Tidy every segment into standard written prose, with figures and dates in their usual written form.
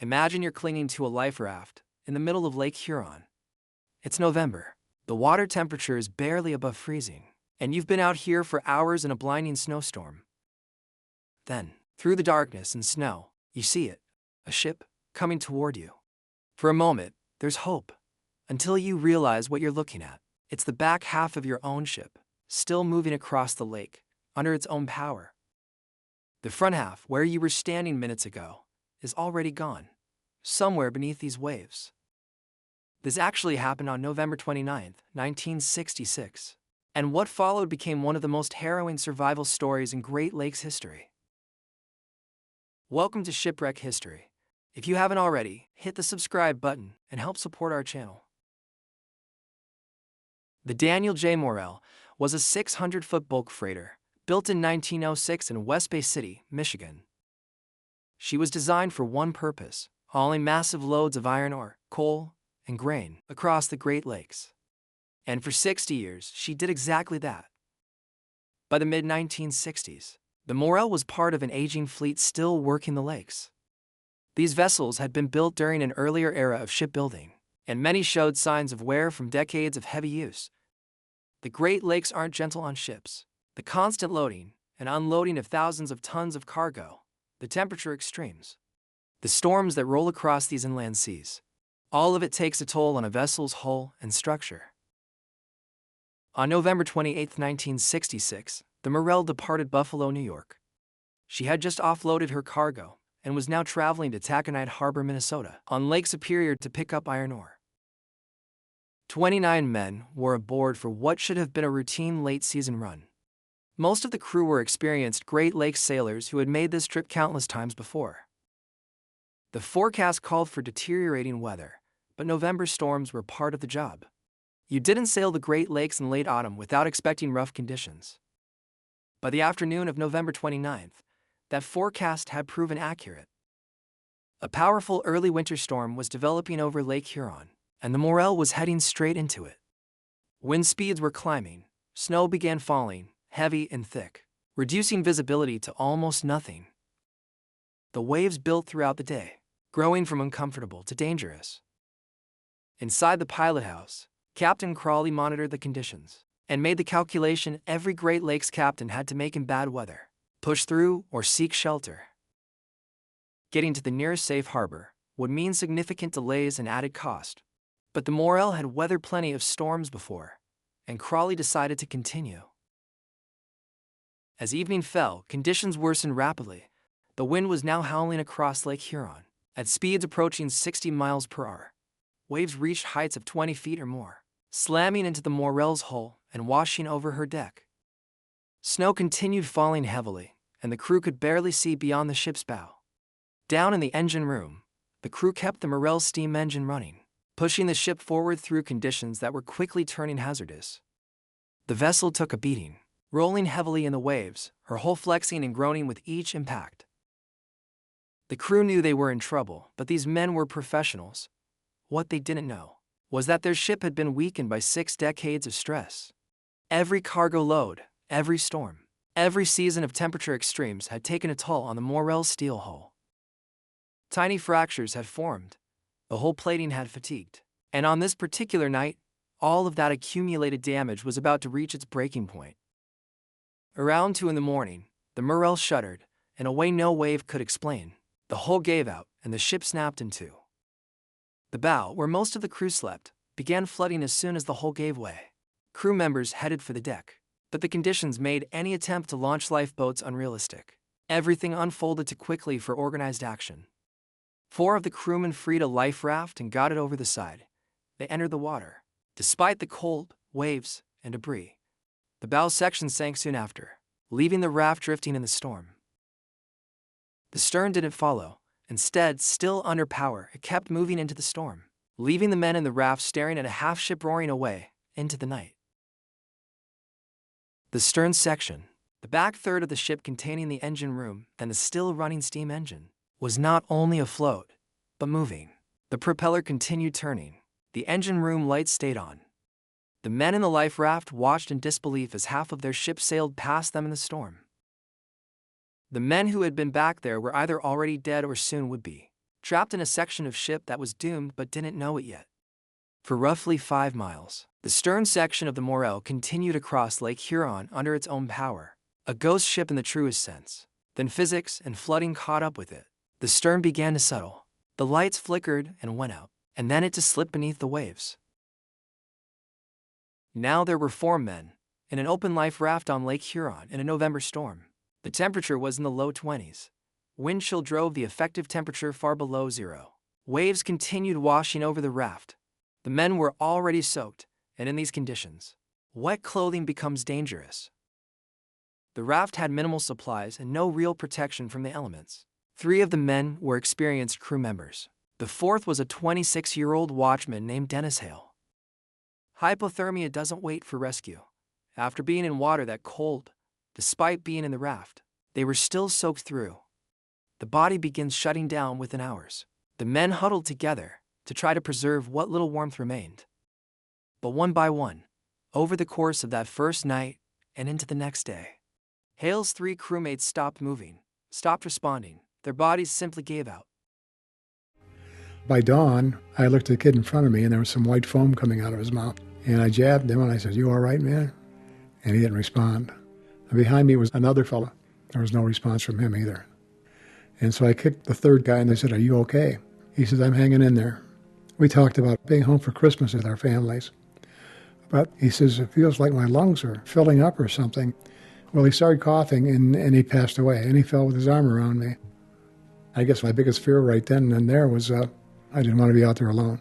Imagine you're clinging to a life raft in the middle of Lake Huron. It's November. The water temperature is barely above freezing, and you've been out here for hours in a blinding snowstorm. Then, through the darkness and snow, you see it, a ship, coming toward you. For a moment, there's hope, until you realize what you're looking at. It's the back half of your own ship, still moving across the lake, under its own power. The front half, where you were standing minutes ago, is already gone, somewhere beneath these waves. This actually happened on November 29, 1966, and what followed became one of the most harrowing survival stories in Great Lakes history. Welcome to Shipwreck History. If you haven't already, hit the subscribe button and help support our channel. The Daniel J. Morrell was a 600-foot bulk freighter, built in 1906 in West Bay City, Michigan. She was designed for one purpose: hauling massive loads of iron ore, coal, and grain across the Great Lakes. And for 60 years, she did exactly that. By the mid-1960s, the Morrell was part of an aging fleet still working the lakes. These vessels had been built during an earlier era of shipbuilding, and many showed signs of wear from decades of heavy use. The Great Lakes aren't gentle on ships. The constant loading and unloading of thousands of tons of cargo, the temperature extremes, the storms that roll across these inland seas, all of it takes a toll on a vessel's hull and structure. On November 28, 1966, the Morrell departed Buffalo, New York. She had just offloaded her cargo and was now traveling to Taconite Harbor, Minnesota, on Lake Superior to pick up iron ore. 29 men were aboard for what should have been a routine late-season run. Most of the crew were experienced Great Lakes sailors who had made this trip countless times before. The forecast called for deteriorating weather, but November storms were part of the job. You didn't sail the Great Lakes in late autumn without expecting rough conditions. By the afternoon of November 29th, that forecast had proven accurate. A powerful early winter storm was developing over Lake Huron, and the Morrell was heading straight into it. Wind speeds were climbing, snow began falling, heavy and thick, reducing visibility to almost nothing. The waves built throughout the day, growing from uncomfortable to dangerous. Inside the pilot house, Captain Crawley monitored the conditions and made the calculation every Great Lakes captain had to make in bad weather: push through or seek shelter. Getting to the nearest safe harbor would mean significant delays and added cost. But the Morrell had weathered plenty of storms before, and Crawley decided to continue. As evening fell, conditions worsened rapidly. The wind was now howling across Lake Huron, at speeds approaching 60 miles per hour. Waves reached heights of 20 feet or more, slamming into the Morrell's hull and washing over her deck. Snow continued falling heavily, and the crew could barely see beyond the ship's bow. Down in the engine room, the crew kept the Morrell's steam engine running, pushing the ship forward through conditions that were quickly turning hazardous. The vessel took a beating, rolling heavily in the waves, her hull flexing and groaning with each impact. The crew knew they were in trouble, but these men were professionals. What they didn't know was that their ship had been weakened by 6 decades of stress. Every cargo load, every storm, every season of temperature extremes had taken a toll on the Morrell's steel hull. Tiny fractures had formed, the hull plating had fatigued, and on this particular night, all of that accumulated damage was about to reach its breaking point. Around 2 in the morning, the Morrell shuddered, in a way no wave could explain. The hull gave out, and the ship snapped in two. The bow, where most of the crew slept, began flooding as soon as the hull gave way. Crew members headed for the deck, but the conditions made any attempt to launch lifeboats unrealistic. Everything unfolded too quickly for organized action. 4 of the crewmen freed a life raft and got it over the side. They entered the water. Despite the cold, waves, and debris, the bow section sank soon after, leaving the raft drifting in the storm. The stern didn't follow. Instead, still under power, it kept moving into the storm, leaving the men in the raft staring at a half-ship roaring away into the night. The stern section, the back third of the ship containing the engine room and the still-running steam engine, was not only afloat, but moving. The propeller continued turning. The engine room lights stayed on. The men in the life raft watched in disbelief as half of their ship sailed past them in the storm. The men who had been back there were either already dead or soon would be, trapped in a section of ship that was doomed but didn't know it yet. For roughly 5 miles, the stern section of the Morrell continued across Lake Huron under its own power, a ghost ship in the truest sense. Then physics and flooding caught up with it. The stern began to settle. The lights flickered and went out, and then it to slip beneath the waves. Now there were 4 men in an open-life raft on Lake Huron in a November storm. The temperature was in the low 20s. Wind chill drove the effective temperature far below zero. Waves continued washing over the raft. The men were already soaked, and in these conditions, wet clothing becomes dangerous. The raft had minimal supplies and no real protection from the elements. 3 of the men were experienced crew members. The 4th was a 26-year-old watchman named Hale. Hypothermia doesn't wait for rescue. After being in water that cold, despite being in the raft, they were still soaked through. The body begins shutting down within hours. The men huddled together to try to preserve what little warmth remained. But one by one, over the course of that first night and into the next day, Hale's 3 crewmates stopped moving, stopped responding. Their bodies simply gave out. By dawn, I looked at the kid in front of me, and there was some white foam coming out of his mouth. And I jabbed him, and I said, "You all right, man?" And he didn't respond. And behind me was another fella. There was no response from him either. And so I kicked the 3rd guy, and I said, "Are you okay?" He says, "I'm hanging in there." We talked about being home for Christmas with our families. But he says, "It feels like my lungs are filling up or something." Well, he started coughing, and he passed away, and he fell with his arm around me. I guess my biggest fear right then and there was I didn't want to be out there alone.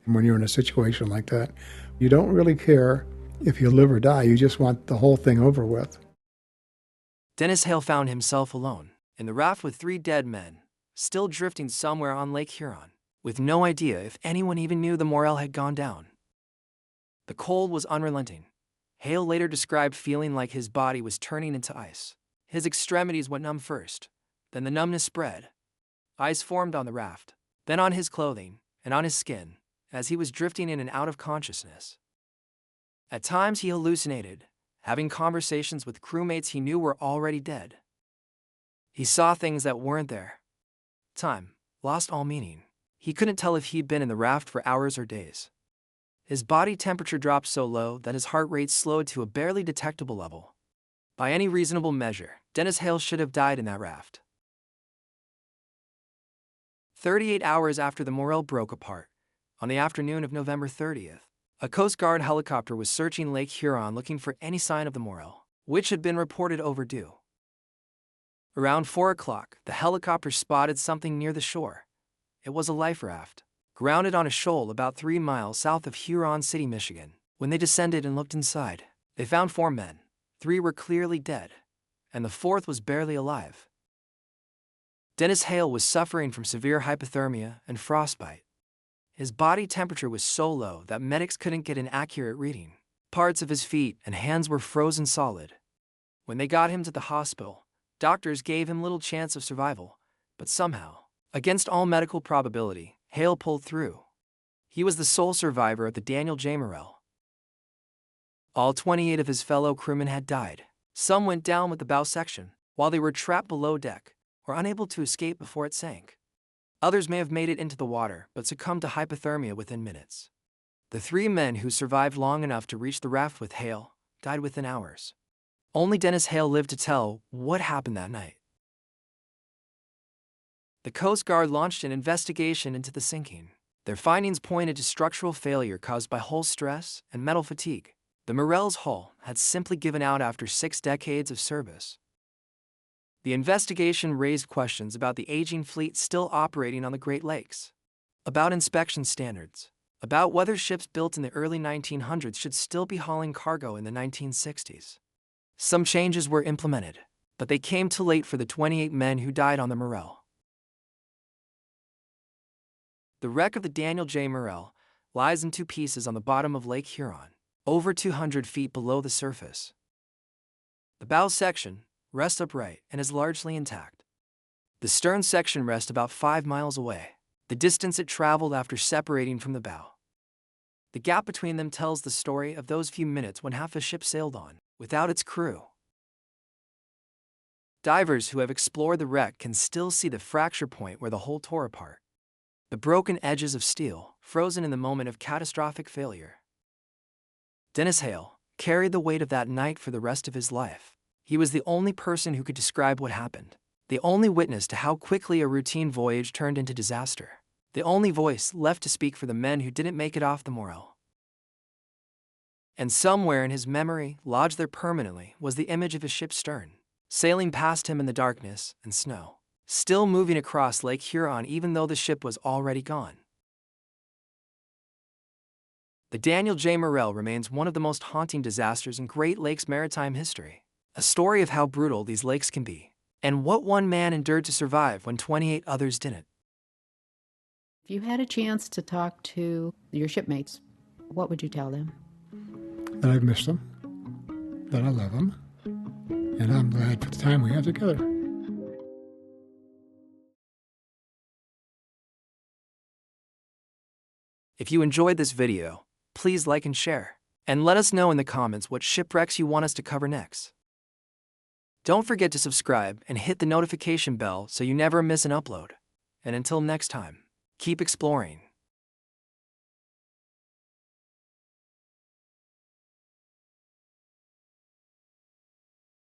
And when you're in a situation like that, you don't really care if you live or die. You just want the whole thing over with. Hale found himself alone in the raft with 3 dead men, still drifting somewhere on Lake Huron, with no idea if anyone even knew the Morrell had gone down. The cold was unrelenting. Hale later described feeling like his body was turning into ice. His extremities went numb first, then the numbness spread. Ice formed on the raft, then on his clothing and on his skin, as he was drifting in and out of consciousness. At times he hallucinated, having conversations with crewmates he knew were already dead. He saw things that weren't there. Time lost all meaning. He couldn't tell if he'd been in the raft for hours or days. His body temperature dropped so low that his heart rate slowed to a barely detectable level. By any reasonable measure, Hale should have died in that raft. 38 hours after the Morrell broke apart, on the afternoon of November 30th, a Coast Guard helicopter was searching Lake Huron looking for any sign of the Morrell, which had been reported overdue. Around 4 o'clock, the helicopter spotted something near the shore. It was a life raft, grounded on a shoal about 3 miles south of Huron City, Michigan. When they descended and looked inside, they found 4 men. 3 were clearly dead, and the 4th was barely alive. Hale was suffering from severe hypothermia and frostbite. His body temperature was so low that medics couldn't get an accurate reading. Parts of his feet and hands were frozen solid. When they got him to the hospital, doctors gave him little chance of survival, but somehow, against all medical probability, Hale pulled through. He was the sole survivor of the Daniel J. Morrell. All 28 of his fellow crewmen had died. Some went down with the bow section, while they were trapped below deck, or unable to escape before it sank. Others may have made it into the water, but succumbed to hypothermia within minutes. The 3 men who survived long enough to reach the raft with Hale died within hours. Only Hale lived to tell what happened that night. The Coast Guard launched an investigation into the sinking. Their findings pointed to structural failure caused by hull stress and metal fatigue. The Morrell's hull had simply given out after 6 decades of service. The investigation raised questions about the aging fleet still operating on the Great Lakes, about inspection standards, about whether ships built in the early 1900s should still be hauling cargo in the 1960s. Some changes were implemented, but they came too late for the 28 men who died on the Morrell. The wreck of the Daniel J. Morrell lies in 2 pieces on the bottom of Lake Huron, over 200 feet below the surface. The bow section rests upright and is largely intact. The stern section rests about 5 miles away, the distance it traveled after separating from the bow. The gap between them tells the story of those few minutes when half a ship sailed on, without its crew. Divers who have explored the wreck can still see the fracture point where the hull tore apart. The broken edges of steel, frozen in the moment of catastrophic failure. Dennis Hale carried the weight of that night for the rest of his life. He was the only person who could describe what happened, the only witness to how quickly a routine voyage turned into disaster, the only voice left to speak for the men who didn't make it off the Morrell. And somewhere in his memory, lodged there permanently, was the image of his ship's stern, sailing past him in the darkness and snow, still moving across Lake Huron even though the ship was already gone. The Daniel J. Morrell remains one of the most haunting disasters in Great Lakes maritime history, a story of how brutal these lakes can be, and what one man endured to survive when 28 others didn't. If you had a chance to talk to your shipmates, what would you tell them? That I've missed them, that I love them, and I'm glad for the time we have together. If you enjoyed this video, please like and share, and let us know in the comments what shipwrecks you want us to cover next. Don't forget to subscribe and hit the notification bell so you never miss an upload. And until next time, keep exploring.